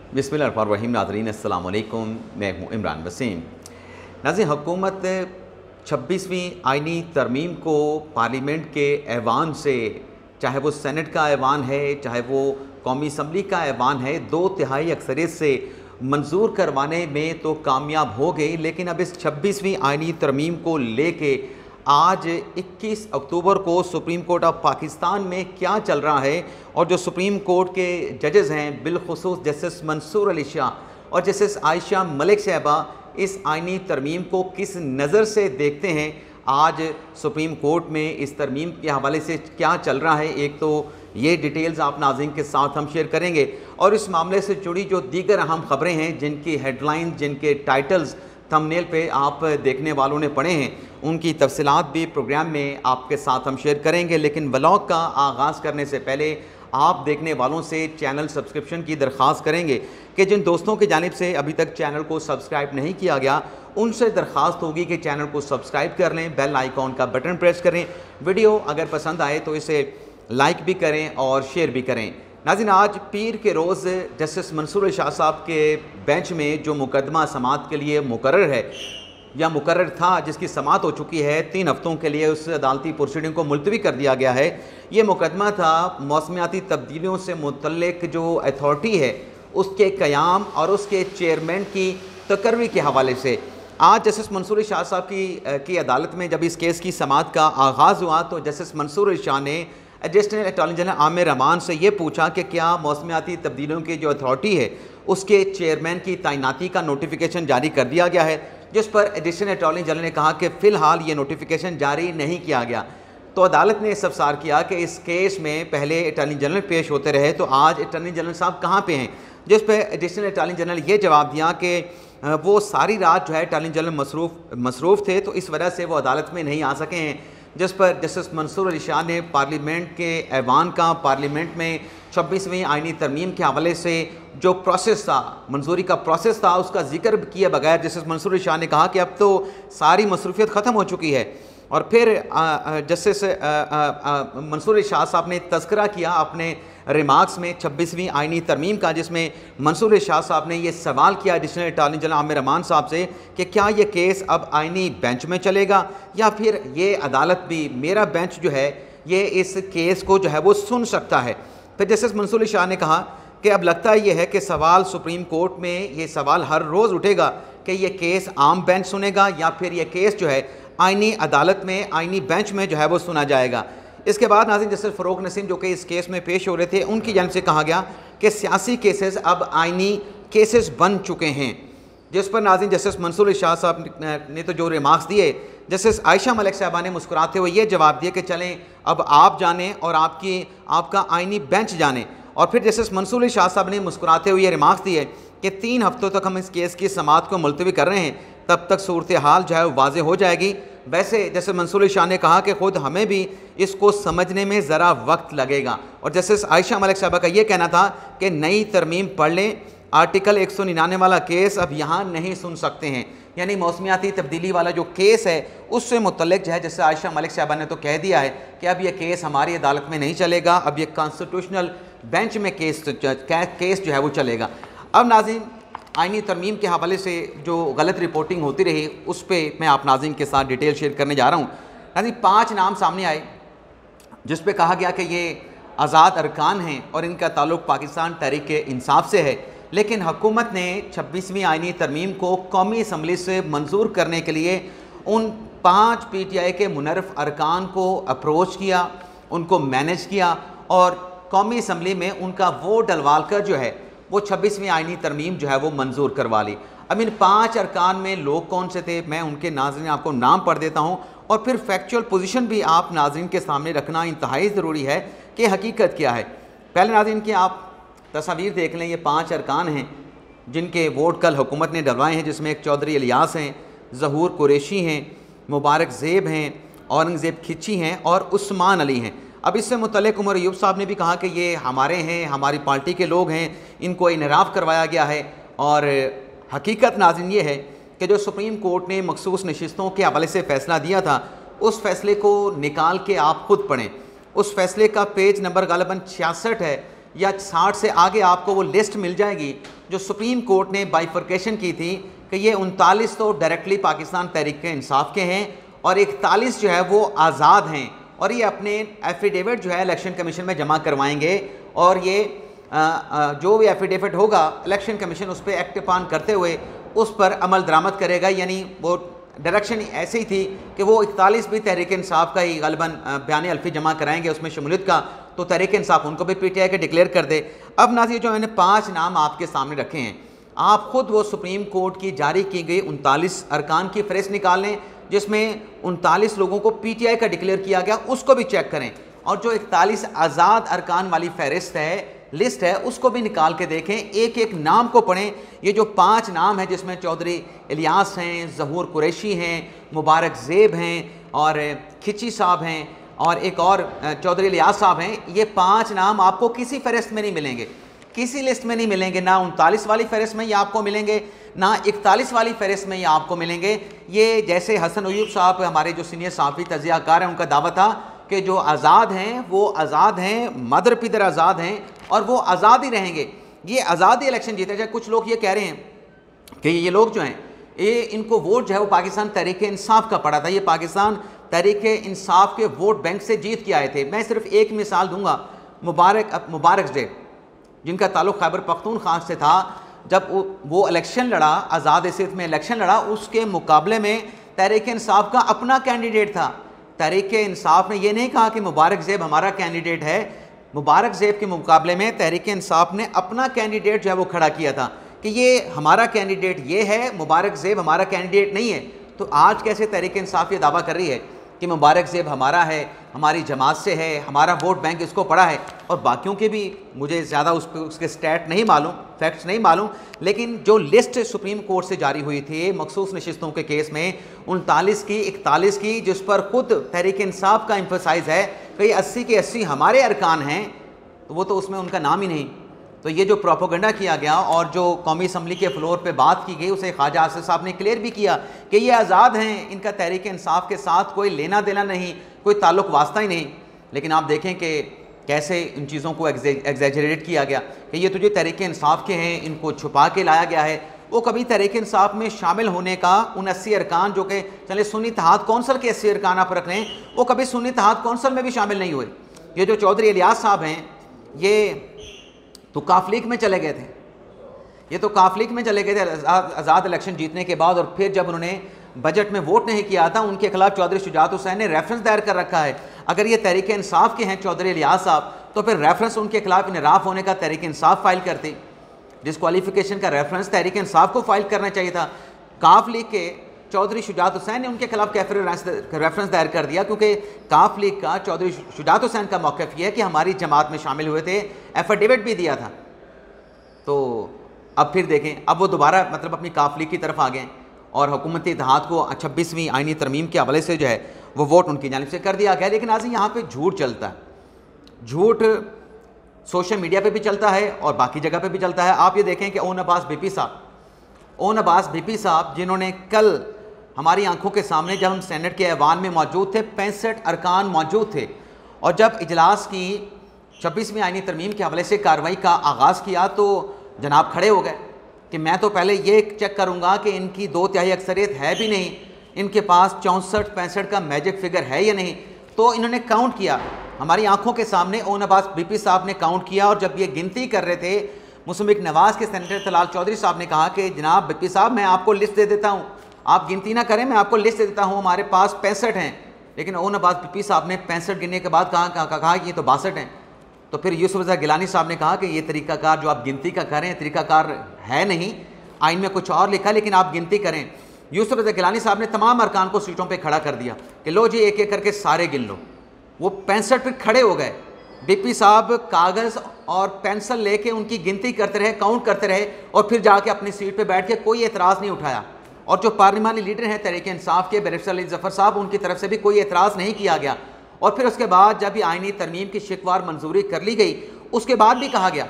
बिस्मिल्लाहिर्रहमानिर्रहीम। नाज़रीन अस्सलाम वालेकुम, मैं हूँ इमरान वसीम। नाज़रीन, हुकूमत 26वीं आइनी तरमीम को पार्लियामेंट के ऐवान से, चाहे वो सेनेट का ऐवान है चाहे वो कौमी असम्बली का ऐवान है, 2/3 अक्सरियत से मंजूर करवाने में तो कामयाब हो गई। लेकिन अब इस 26वीं आइनी तरमीम को लेके आज 21 अक्टूबर को सुप्रीम कोर्ट ऑफ पाकिस्तान में क्या चल रहा है और जो सुप्रीम कोर्ट के जजेस हैं, बिलखुसूस जस्टिस मंसूर अली शाह और जस्टिस आयशा मलिक साहबा, इस आइनी तरमीम को किस नज़र से देखते हैं, आज सुप्रीम कोर्ट में इस तरमीम के हवाले से क्या चल रहा है, एक तो ये डिटेल्स आप नाज़रीन के साथ हम शेयर करेंगे और इस मामले से जुड़ी जो दीगर अहम खबरें हैं, जिनकी हेडलाइन, जिनके टाइटल्स थंबनेल पे आप देखने वालों ने पढ़े हैं, उनकी तफसीलात भी प्रोग्राम में आपके साथ हम शेयर करेंगे। लेकिन व्लॉग का आगाज़ करने से पहले आप देखने वालों से चैनल सब्सक्रिप्शन की दरख्वास्त करेंगे कि जिन दोस्तों की जानिब से अभी तक चैनल को सब्सक्राइब नहीं किया गया, उनसे दरख्वास्त होगी कि चैनल को सब्सक्राइब कर लें, बेल आइकॉन का बटन प्रेस करें। वीडियो अगर पसंद आए तो इसे लाइक भी करें और शेयर भी करें। नाज़रीन, आज पीर के रोज़ जस्टिस मंसूर अली शाह साहब के बेंच में जो मुकदमा समाअत के लिए मुकर्रर है या मुकर्रर था, जिसकी समाअत हो चुकी है, 3 हफ्तों के लिए उस अदालती प्रोसीडिंग को मुलतवी कर दिया गया है। ये मुकदमा था मौसमियाती तब्दीलियों से मुतल्लिक जो अथॉरिटी है उसके क़याम और उसके चेयरमैन की तकर्री के हवाले से। आज जस्टिस मंसूर अली शाह साहब की अदालत में जब इस केस की समाअत का आगाज़ हुआ तो जस्टिस मंसूर अली शाह ने additional attorney general Aamir Rahman से ये पूछा कि क्या मौसमियाती तब्दीलियों की जो अथॉरिटी है उसके चेयरमैन की तैनाती का नोटिफिकेशन जारी कर दिया गया है, जिस पर एडिशनल अटॉर्नी जनरल ने कहा कि फ़िलहाल ये नोटिफिकेशन जारी नहीं किया गया। तो अदालत ने इस्तफसार किया कि इस केस में पहले अटॉर्नी जनरल पेश होते रहे, तो आज अटॉर्नी जनरल साहब कहाँ पे हैं, जिस पर एडिशनल अटॉर्नी जनरल ये जवाब दिया कि वो सारी रात जो है अटॉर्नी जनरल मसरूफ़ थे, तो इस वजह से वो अदालत में नहीं आ सके हैं। जिस पर जस्टिस मंसूर अली शाह ने पार्लियामेंट के ऐवान का, पार्लियामेंट में 26वीं आइनी तरमीम के हवाले से जो प्रोसेस था, मंजूरी का प्रोसेस था, उसका जिक्र किए बगैर जस्टिस मंसूर अली शाह ने कहा कि अब तो सारी मसरूफियत ख़त्म हो चुकी है। और फिर जस्टिस मंसूर अली शाह साहब ने तज़किरा किया अपने रिमार्क्स में 26वीं आइनी तरमीम का, जिसमें मंसूर अली शाह साहब ने यह सवाल किया additional attorney general Aamir Rahman साहब से कि क्या ये केस अब आइनी बेंच में चलेगा या फिर ये अदालत भी, मेरा बेंच जो है ये इस केस को जो है वो सुन सकता है। फिर जस्टिस मंसूर अली शाह ने कहा कि अब लगता ये है कि सवाल सुप्रीम कोर्ट में, ये सवाल हर रोज़ उठेगा कि ये केस आम बेंच सुनेगा या फिर ये केस जो है आइनी अदालत में, आइनी बेंच में जो है वो सुना जाएगा। इसके बाद नाज़रीन जस्टिस फ़रूक नसीम जो कि इस केस में पेश हो रहे थे, उनकी जानिब से कहा गया कि सियासी केसेस अब आइनी केसेस बन चुके हैं, जिस पर नाज़रीन जस्टिस मंसूर अली शाह साहब ने तो जो रिमार्क्स दिए, जस्टिस आयशा मलिक साहबा ने मुस्कुराते हुए ये जवाब दिए कि चलें अब आप जानें और आपका आइनी बेंच जाने। और फिर जस्टिस मंसूर अली शाह साहब ने मुस्कुराते हुए ये रिमार्क्स दिए कि 3 हफ्तों तक हम इस केस की समाअत को मुलतवी कर रहे हैं, तब तक सूरत हाल जो है वाज़ेह हो जाएगी। वैसे जैसे मंसूर अली शाह ने कहा कि ख़ुद हमें भी इसको समझने में ज़रा वक्त लगेगा। और जस्टिस आयशा मलिक साहबा का ये कहना था कि नई तरमीम पढ़ लें, आर्टिकल 199 वाला केस अब यहाँ नहीं सुन सकते हैं, यानी मौसमियाती तब्दीली वाला जो केस है उससे मुतल्लिक जो है, जैसे आयशा मलिक साहबा ने तो कह दिया है कि अब ये केस हमारी अदालत में नहीं चलेगा, अब ये कॉन्स्टिट्यूशनल बेंच में केस जो है वो चलेगा। अब नाज़रीन, आइनी तरमीम के हवाले से जो गलत रिपोर्टिंग होती रही उस पर मैं आप नाज़रीन के साथ डिटेल शेयर करने जा रहा हूँ। नाज़रीन, 5 नाम सामने आए जिस पे कहा गया कि ये आज़ाद अरकान हैं और इनका ताल्लुक़ पाकिस्तान तहरीक इंसाफ से है, लेकिन हुकूमत ने 26वीं आइनी तरमीम को कौमी असम्बली से मंजूर करने के लिए उन 5 PTI के मुनर्रफ अरकान को अप्रोच किया, उनको मैनेज किया और कौमी असम्बली में उनका वोट डलवाल कर जो है वो 26वीं आइनी तरमीम जो है वो मंजूर करवा ली। अब इन 5 अरकान में लोग कौन से थे, मैं उनके नाज़रीन आपको नाम पढ़ देता हूँ और फिर फैक्चुअल पोजीशन भी आप नाज़रीन के सामने रखना इंतहाई ज़रूरी है कि हकीकत क्या है। पहले नाज़रीन की आप तस्वीर देख लें, ये 5 अरकान हैं जिनके वोट कल हुकूमत ने डलवाए हैं, जिसमें एक चौधरी इलियास हैं, ज़हूर कुरैशी हैं, मुबारक ज़ेब हैं, औरंगज़ेब खिची हैं और उस्मान अली हैं। अब इससे मुतल्लिक़ उमर अयूब साहब ने भी कहा कि ये हमारे हैं, हमारी पार्टी के लोग हैं, इनको इनराफ़ करवाया गया है। और हकीकत नाज़रीन ये है कि जो सुप्रीम कोर्ट ने मखसूस नशिस्तों के हवाले से फ़ैसला दिया था, उस फ़ैसले को निकाल के आप ख़ुद पढ़ें। उस फैसले का पेज नंबर गालिबन 66 है, या 60 से आगे आपको वो लिस्ट मिल जाएगी जो सुप्रीम कोर्ट ने बाइफर्केशन की थी कि ये 39 तो डायरेक्टली पाकिस्तान तहरीक इंसाफ के हैं और 41 जो है वो आज़ाद हैं और ये अपने एफिडेविट जो है इलेक्शन कमीशन में जमा करवाएंगे और ये जो भी एफिडेविट होगा इलेक्शन कमीशन उस पर एक्ट पान करते हुए उस पर अमल दरामद करेगा। यानी वो डायरेक्शन ऐसी थी कि वो 41 भी तहरीक इंसाफ का ही गलबन बयान अल्फी जमा कराएंगे उसमें शमूलियत का, तो तहरीक इंसाफ उनको भी पीटीआई के डिक्लेयर कर दे। अब नाज़रीन जो मैंने 5 नाम आपके सामने रखे हैं, आप ख़ुद वो सुप्रीम कोर्ट की जारी की गई 39 अरकान की फ़हरिस्त निकाल लें जिसमें 39 लोगों को पीटीआई का डिक्लेयर किया गया, उसको भी चेक करें और जो 41 आज़ाद अरकान वाली फ़हरिस्त है, लिस्ट है, उसको भी निकाल के देखें, एक एक नाम को पढ़ें। ये जो 5 नाम हैं जिसमें चौधरी इलियास हैं, ज़हूर कुरैशी हैं, मुबारक ज़ेब हैं और खिची साहब हैं और एक और चौधरी इलियास साहब हैं, ये 5 नाम आपको किसी फ़हरिस्त में नहीं मिलेंगे, किसी लिस्ट में नहीं मिलेंगे, ना 39 वाली फ़हरिस्त में ये आपको मिलेंगे, ना 41 वाली फ़हरिस्त में ये आपको मिलेंगे। ये जैसे हसन अयूब साहब हमारे जो सीनियर सहाफ़ी तज़कियाकार हैं, उनका दावा था कि जो आज़ाद हैं वो आज़ाद हैं, मदर पिदर आज़ाद हैं और वो आज़ाद ही रहेंगे, ये आज़ाद ही इलेक्शन जीते। चाहे कुछ लोग ये कह रहे हैं कि ये लोग जो हैं ये इनको वोट जो है वो पाकिस्तान तहरीक इंसाफ का पड़ा था, ये पाकिस्तान तहरीक इंसाफ के वोट बैंक से जीत के आए थे। मैं सिर्फ एक मिसाल दूंगा, मुबारक ज़ेब जिनका ताल्लुक़ खैबर पख्तूनख्वा से था, जब वो इलेक्शन लड़ा, आज़ाद सिर्फ में इलेक्शन लड़ा, उसके मुकाबले में तहरीक इंसाफ का अपना कैंडिडेट था। तहरीक इंसाफ ने यह नहीं कहा कि मुबारक ज़ेब हमारा कैंडिडेट है, मुबारक ज़ेब के मुकाबले में तहरीक इंसाफ ने अपना कैंडिडेट जो है वो खड़ा किया था कि ये हमारा कैंडिडेट ये है, मुबारक ज़ेब हमारा कैंडिडेट नहीं है। तो आज कैसे तहरीक इंसाफ ये दावा कर रही है कि मुबारक ज़ेब हमारा है, हमारी जमात से है, हमारा वोट बैंक इसको पड़ा है, और बाकियों के भी मुझे ज़्यादा उसके स्टैट नहीं मालूम, फैक्ट्स नहीं मालूम, लेकिन जो लिस्ट सुप्रीम कोर्ट से जारी हुई थी मखसूस नशिस्तों के केस में 39 की 41 की, जिस पर खुद तहरीक इंसाफ का एम्फसाइज़ है कि 80 के 80 हमारे अरकान हैं, तो वो तो उसमें उनका नाम ही नहीं। तो ये जो प्रोपोगंडा किया गया और जो कौमी असम्बली के फ्लोर पे बात की गई, उसे ख्वाजा आसिफ साहब ने क्लियर भी किया कि ये आज़ाद हैं, इनका तहरीक इंसाफ के साथ कोई लेना देना नहीं, कोई ताल्लुक़ वास्ता ही नहीं। लेकिन आप देखें कि कैसे इन चीज़ों को एग्जैजरेट किया गया कि ये तो जो तहरीक इंसाफ के हैं, इनको छुपा के लाया गया है। वो कभी तहरीक इंसाफ में शामिल होने का 79 अरकान, जो कि चले सुन्नी इत्तेहाद कौंसल के 80 अरकान आप रख रहे हैं, वो कभी सुन्नी इत्तेहाद कौंसल में भी शामिल नहीं हुए। ये जो चौधरी इलियास साहब हैं, ये तो काफ लीग में चले गए थे, ये तो काफ लीग में चले गए थे आज़ाद इलेक्शन जीतने के बाद, और फिर जब उन्होंने बजट में वोट नहीं किया था, उनके खिलाफ चौधरी शुजात हुसैन ने रेफरेंस दायर कर रखा है। अगर ये तहरीक इंसाफ के हैं चौधरी इलियास साहब, तो फिर रेफरेंस उनके खिलाफ इनराफ होने का तहरीक इंसाफ फाइल करती, डिस्क्वालिफिकेशन का रेफरेंस तहरीक इंसाफ को फाइल करना चाहिए था। काफ लीग के चौधरी शुजात हुसैन ने उनके खिलाफ कैफर रेफरेंस दायर कर दिया, क्योंकि काफ लीग का चौधरी शुजात हुसैन का मौक़िफ़ ये है कि हमारी जमात में शामिल हुए थे, एफिडेविट भी दिया था। तो अब फिर देखें, अब वो दोबारा मतलब अपनी काफ लीग की तरफ आ गए और हुकूमती इत्तेहाद को 26वीं आइनी तरमीम के हवाले से जो है वो वोट उनकी जानिब से कर दिया गया। लेकिन आज यहाँ पर झूठ चलता है, झूठ सोशल मीडिया पर भी चलता है और बाकी जगह पर भी चलता है। आप ये देखें कि ओन अब्बास बीपी साहब जिन्होंने कल हमारी आंखों के सामने, जब हम सेनेट के ऐवान में मौजूद थे, 65 अरकान मौजूद थे, और जब इजलास की 26वीं आइनी तरमीम के हवाले से कार्रवाई का आगाज़ किया तो जनाब खड़े हो गए कि मैं तो पहले ये चेक करूँगा कि इनकी 2/3 अक्सरियत है भी नहीं, इनके पास 64-65 का मैजिक फिगर है या नहीं। तो इन्होंने काउंट किया हमारी आंखों के सामने, ओन अब्बास बीपी साहब ने काउंट किया, और जब ये गिनती कर रहे थे, मुस्लिम नवाज़ के सेनेटर तलाल चौधरी साहब ने कहा कि जनाब बीपी साहब, मैं आपको लिस्ट दे देता हूँ, आप गिनती ना करें, मैं आपको लिस्ट दे देता हूँ, हमारे पास 65 हैं। लेकिन ओन अब्बास बीपी साहब ने 65 गिनने के बाद कहा कि ये तो 62 हैं। तो फिर यूसुफ रज़ा गिलानी साहब ने कहा कि ये तरीक़ाकार जो आप गिनती का करें, तरीक़ाकार है नहीं, आइन में कुछ और लिखा, लेकिन आप गिनती करें। यूसुफ रज़ा गिलानी साहब ने तमाम अरकान को सीटों पर खड़ा कर दिया कि लो जी, एक एक करके सारे गिन लो। वो 65 पर खड़े हो गए। बीपी साहब कागज़ और पेंसिल लेके उनकी गिनती करते रहे, काउंट करते रहे, और फिर जाके अपनी सीट पे बैठ के कोई एतराज़ नहीं उठाया। और जो पार्लिमानी लीडर हैं तहरीक इंसाफ के, बैरिस्टर अली ज़फ़र साहब, उनकी तरफ से भी कोई एतराज़ नहीं किया गया। और फिर उसके बाद जब ये आइनी तरमीम की शिकवार मंजूरी कर ली गई, उसके बाद भी कहा गया,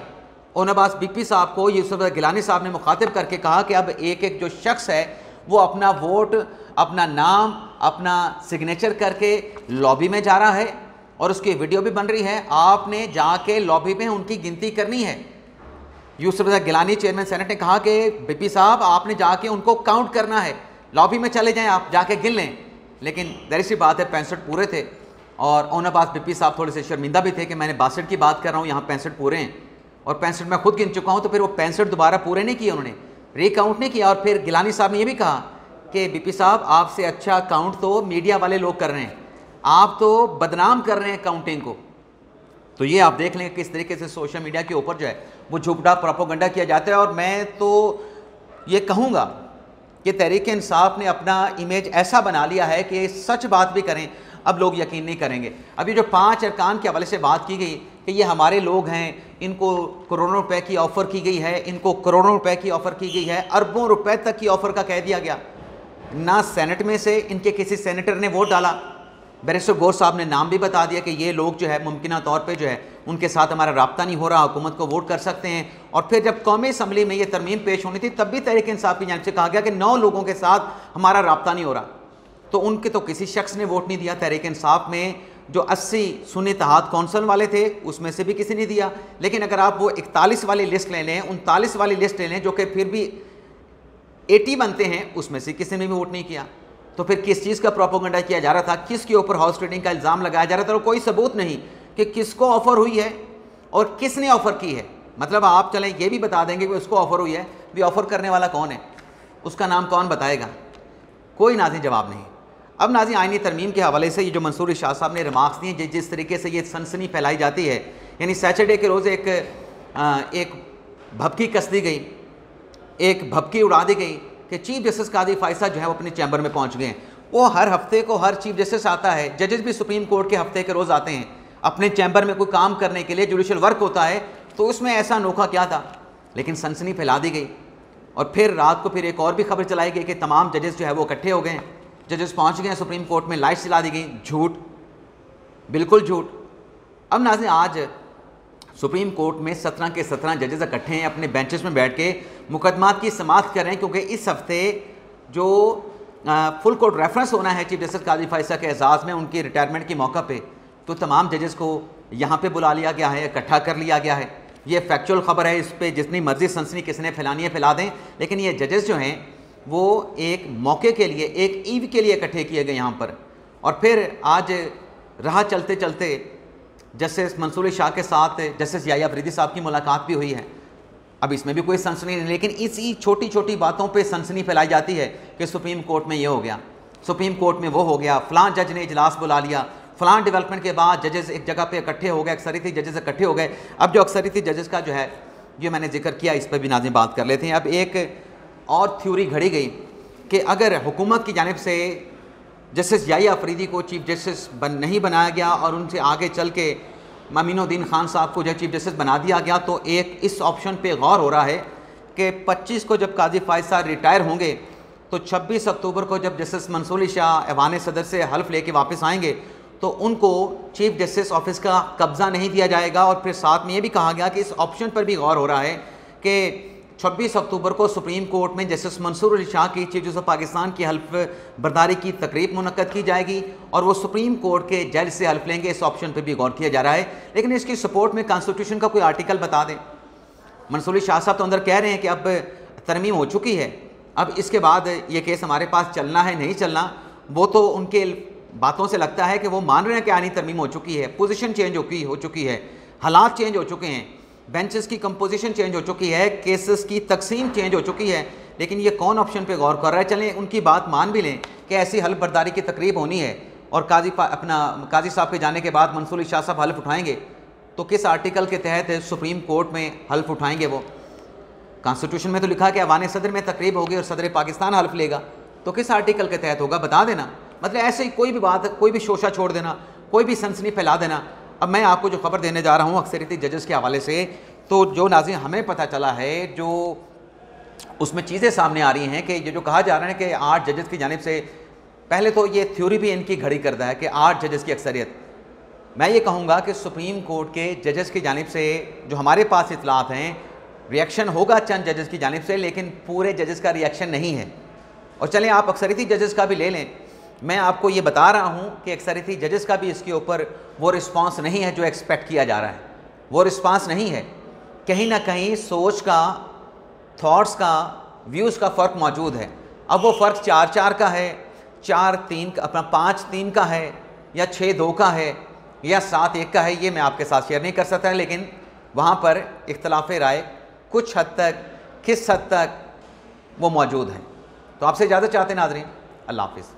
ओन अब्बास बीपी साहब को यूसुफ गिलानी साहब ने मुखातिब करके कहा कि अब एक एक जो शख्स है वो अपना वोट, अपना नाम, अपना सिग्नेचर करके लॉबी में जा रहा है, और उसकी वीडियो भी बन रही है। आपने जाके लॉबी में उनकी गिनती करनी है। यूसुफ रज़ा गिलानी चेयरमैन सेनेट ने कहा कि बीपी साहब आपने जाके उनको काउंट करना है, लॉबी में चले जाएं, आप जाके गिन लें। लेकिन ज़ाहिर सी बात है 65 पूरे थे और ओन पास बीपी साहब थोड़े से शर्मिंदा भी थे कि मैंने 62 की बात कर रहा हूँ, यहाँ 65 पूरे हैं और 65 मैं खुद गिन चुका हूँ। तो फिर वो 65 दोबारा पूरे नहीं किए उन्होंने, रीकाउंट नहीं किया। और फिर गिलानी साहब ने यह भी कहा कि बीपी साहब आपसे अच्छा काउंट तो मीडिया वाले लोग कर रहे हैं, आप तो बदनाम कर रहे हैं काउंटिंग को। तो ये आप देख लें किस तरीके से सोशल मीडिया के ऊपर जो है वो झूठा प्रोपेगेंडा किया जाता है। और मैं तो ये कहूँगा कि तहरीक इंसाफ ने अपना इमेज ऐसा बना लिया है कि सच बात भी करें अब लोग यकीन नहीं करेंगे। अभी जो 5 अरकान के हवाले से बात की गई कि ये हमारे लोग हैं, इनको करोड़ों रुपए की ऑफ़र की गई है, इनको करोड़ों रुपए की ऑफ़र की गई है, अरबों रुपए तक की ऑफ़र का कह दिया गया। ना सेनेट में से इनके किसी सेनेटर ने वोट डाला, बैरिस्टर गौर साहब ने नाम भी बता दिया कि ये लोग जो है मुमकिन तौर पे जो है उनके साथ हमारा राब्ता नहीं हो रहा, हुकूमत को वोट कर सकते हैं। और फिर जब कौमी असम्बली में ये तरमीम पेश होनी थी तब भी तहरीक इंसाफ की जानिब से कहा गया कि 9 लोगों के साथ हमारा राब्ता नहीं हो रहा। तो उनके तो किसी शख्स ने वोट नहीं दिया। तहरीक इंसाफ में जो 80 सुन्नी इत्तेहाद कौंसल वाले थे उसमें से भी किसी ने दिया। लेकिन अगर आप वो 41 वाली लिस्ट ले लें, 39 वाली लिस्ट ले लें जो कि फिर भी 80 बनते हैं, उसमें से किसी ने भी वोट नहीं किया। तो फिर किस चीज़ का प्रोपेगेंडा किया जा रहा था, किसके ऊपर हाउस ट्रेडिंग का इल्ज़ाम लगाया जा रहा था और कोई सबूत नहीं कि किसको ऑफ़र हुई है और किसने ऑफ़र की है। मतलब आप चलें ये भी बता देंगे कि उसको ऑफ़र हुई है, भी ऑफ़र करने वाला कौन है, उसका नाम कौन बताएगा? कोई नाज़रीन जवाब नहीं। अब नाज़रीन आईनी तरमीम के हवाले से ये जो मंसूर शाह साहब ने रिमार्क्स दिए, जिस तरीके से ये सनसनी फैलाई जाती है, यानी सैटरडे के रोज़ एक भपकी कस दी गई, एक भपकी उड़ा दी गई कि चीफ जस्टिस कादी फायसा जो है वो अपने चैम्बर में पहुंच गए हैं। वो हर हफ्ते को हर चीफ जस्टिस आता है, जजेस भी सुप्रीम कोर्ट के हफ्ते के रोज़ आते हैं अपने चैम्बर में कोई काम करने के लिए, जुडिशल वर्क होता है। तो उसमें ऐसा अनोखा क्या था, लेकिन सनसनी फैला दी गई। और फिर रात को फिर एक और भी खबर चलाई गई कि तमाम जजेस जो है वो इकट्ठे हो गए हैं, जजेस पहुँच गए हैं सुप्रीम कोर्ट में, लाइट्स जला दी गई। झूठ, बिल्कुल झूठ। अब नाज़रीन आज सुप्रीम कोर्ट में 17 के 17 जजेस इकट्ठे हैं, अपने बेंचेस में बैठ के मुकदमात की समाअत कर रहे हैं, क्योंकि इस हफ्ते जो फुल कोर्ट रेफरेंस होना है चीफ जस्टिस कादी फायसा के एजाज़ में उनकी रिटायरमेंट के मौका पे, तो तमाम जजेस को यहाँ पे बुला लिया गया है, इकट्ठा कर लिया गया है। ये फैक्चुअल ख़बर है, इस पर जितनी मर्जी सनसनी किसने फैलानी है फैला दें, लेकिन ये जजेस जो हैं वो एक मौके के लिए, एक ईव के लिए इकट्ठे किए गए यहाँ पर। और फिर आज राह चलते चलते जस्टिस मंसूर शाह के साथ जस्टिस याहिया अफरीदी साहब की मुलाकात भी हुई है। अब इसमें भी कोई सनसनी नहीं, लेकिन इसी छोटी छोटी बातों पे सनसनी फैलाई जाती है कि सुप्रीम कोर्ट में ये हो गया, सुप्रीम कोर्ट में वो हो गया, फ़लाँ जज ने इजलास बुला लिया, फ़लाँ डेवलपमेंट के बाद जजेस एक जगह पे इकट्ठे हो गए, अक्सरियती जजेस इकट्ठे हो गए। अब जो अक्सरियती जजेस का जो है ये मैंने जिक्र किया, इस पर भी नाज़रीन बात कर लेते हैं। अब एक और थ्योरी घड़ी गई कि अगर हुकूमत की जानिब से जस्टिस याहिया अफरीदी को चीफ जस्टिस नहीं बनाया गया और उनसे आगे चल के मामीनुद्दीन खान साहब को जो चीफ जस्टिस बना दिया गया, तो एक इस ऑप्शन पे गौर हो रहा है कि 25 को जब काजी फायसा रिटायर होंगे तो 26 अक्टूबर को जब जस्टिस मंसूर शाह ऐवान सदर से हल्फ लेके वापस आएंगे तो उनको चीफ जस्टिस ऑफिस का कब्ज़ा नहीं दिया जाएगा। और फिर साथ में ये भी कहा गया कि इस ऑप्शन पर भी गौर हो रहा है कि 26 अक्टूबर को सुप्रीम कोर्ट में जस्टिस मंसूर शाह की चीफ जस्टिस पाकिस्तान की हल्फ बर्दारी की तकरीब मुनक्कद की जाएगी और वो सुप्रीम कोर्ट के जज से हल्फ लेंगे। इस ऑप्शन पर भी गौर किया जा रहा है, लेकिन इसकी सपोर्ट में कॉन्स्टिट्यूशन का कोई आर्टिकल बता दें। मंसूर शाह साहब तो अंदर कह रहे हैं कि अब तरमीम हो चुकी है, अब इसके बाद ये केस हमारे पास चलना है नहीं चलना, वो तो उनके बातों से लगता है कि वो मान रहे हैं कि आनी तरमीम हो चुकी है, पोजीशन चेंज हो चुकी है, हालात चेंज हो चुके हैं, बेंचेस की कंपोजिशन चेंज हो चुकी है, केसेस की तकसीम चेंज हो चुकी है। लेकिन ये कौन ऑप्शन पे गौर कर रहा है? चलें उनकी बात मान भी लें कि ऐसी हल्फ बर्दारी की तकरीब होनी है और काजी साहब के जाने के बाद मंसूर शाह साहब हल्फ उठाएंगे, तो किस आर्टिकल के तहत सुप्रीम कोर्ट में हल्फ उठाएंगे? वो कॉन्स्टिट्यूशन में तो लिखा कि ऐवान सदर में तकरीब होगी और सदर पाकिस्तान हल्फ लेगा, तो किस आर्टिकल के तहत होगा बता देना। मतलब ऐसे ही कोई भी बात, कोई भी शोशा छोड़ देना, कोई भी सनसनी फैला देना। अब मैं आपको जो खबर देने जा रहा हूँ अक्सरियती जजेस के हवाले से, तो जो नाज़रीन हमें पता चला है, जो उसमें चीज़ें सामने आ रही हैं कि ये जो कहा जा रहा है कि 8 जजेस की जानिब से, पहले तो ये थ्योरी भी इनकी घड़ी करता है कि 8 जजेस की अक्सरियत। मैं ये कहूँगा कि सुप्रीम कोर्ट के जजेस की जानिब से जो हमारे पास इतलात हैं, रिएक्शन होगा चंद जजेस की जानिब से, लेकिन पूरे जजेस का रिएक्शन नहीं है। और चलें आप अक्सरियती जजेस का भी ले लें मैं आपको ये बता रहा हूँ कि एक्सरियती जजेस का भी इसके ऊपर वो रिस्पांस नहीं है जो एक्सपेक्ट किया जा रहा है, वो रिस्पांस नहीं है। कहीं ना कहीं सोच का, थॉट्स का, व्यूज़ का फ़र्क मौजूद है। अब वो फ़र्क 4-4 का है, 4-3 का, अपना 5-3 का है, या 6-2 का है, या 7-1 का है, ये मैं आपके साथ शेयर नहीं कर सकता, लेकिन वहाँ पर इख्तलाफ राय कुछ हद तक, किस हद तक वो मौजूद है। तो आपसे इजाज़त चाहते हैं नाज़रीन, अल्लाह हाफ़िज़।